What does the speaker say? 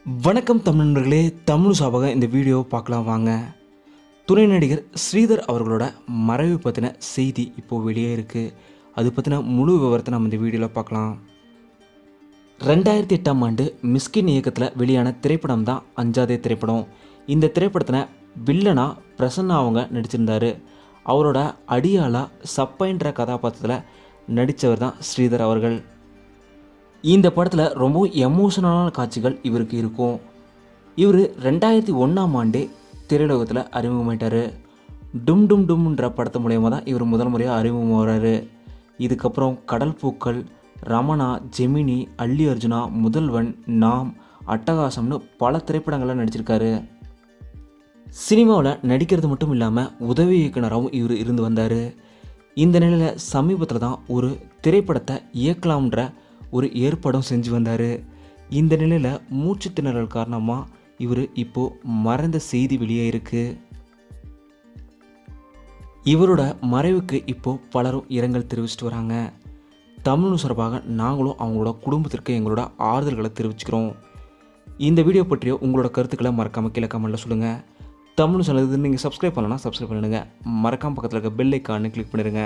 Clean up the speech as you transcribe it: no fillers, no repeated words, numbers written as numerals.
வணக்கம் தமிழ் நண்பர்களே, தமிழ் சாபாக இந்த வீடியோ பார்க்கலாம் வாங்க. துணை நடிகர் ஸ்ரீதர் அவர்களோட மறைவு பற்றின செய்தி இப்போது வெளியே இருக்குது. அது பற்றின முழு விவரத்தை நம்ம இந்த வீடியோவில் பார்க்கலாம். 2008ஆம் ஆண்டு மிஸ்கின் இயக்கத்தில் வெளியான திரைப்படம் தான் அஞ்சாதே திரைப்படம். இந்த திரைப்படத்தில் வில்லனா பிரசன்னா அவங்க நடிச்சிருந்தார். அவரோட அடியாளா சப்பைன்ற கதாபாத்திரத்தில் நடித்தவர் தான் ஸ்ரீதர் அவர்கள். இந்த படத்தில் ரொம்ப எமோஷனலான காட்சிகள் இவருக்கு இருக்கும். இவர் 2001ஆம் ஆண்டே திரையுலகத்தில் அறிமுகமாயிட்டார். டும் டும் டும்ன்ற படத்து மூலயமா தான் இவர் முதல் முறையாக அறிமுகம் வர்றாரு. இதுக்கப்புறம் கடல் பூக்கள், ரமணா, ஜெமினி, அல்லி அர்ஜுனா, முதல்வன், நாம், அட்டகாசம்னு பல திரைப்படங்களில் நடிச்சிருக்காரு. சினிமாவில் நடிக்கிறது மட்டும் இல்லாமல் உதவி இயக்குனராகவும் இவர் இருந்து வந்தார். இந்த நிலையில் சமீபத்தில் தான் ஒரு திரைப்படத்தை இயக்கலாம்ன்ற ஒரு ஏற்பாடும் செஞ்சு வந்தார். இந்த நிலையில் மூச்சு திணறல் காரணமாக இவர் இப்போது மறைந்த செய்தி வெளியே இருக்குது. இவரோட மறைவுக்கு இப்போது பலரும் இரங்கல் தெரிவிச்சிட்டு வராங்க. தமிழ் சார்பாக நாங்களும் அவங்களோட குடும்பத்திற்கு எங்களோட ஆறுதல்களை தெரிவிச்சுக்கிறோம். இந்த வீடியோ பற்றிய உங்களோட கருத்துக்களை மறக்காமல் கீழே கமெண்ட்டில் சொல்லுங்கள். தமிழ் சேனலுக்கு நீங்கள் சப்ஸ்கிரைப் பண்ணலன்னா சப்ஸ்கிரைப் பண்ணிடுங்க. மறக்காமல் பக்கத்தில் இருக்க பெல் ஐக்கானை கிளிக் பண்ணிடுங்க.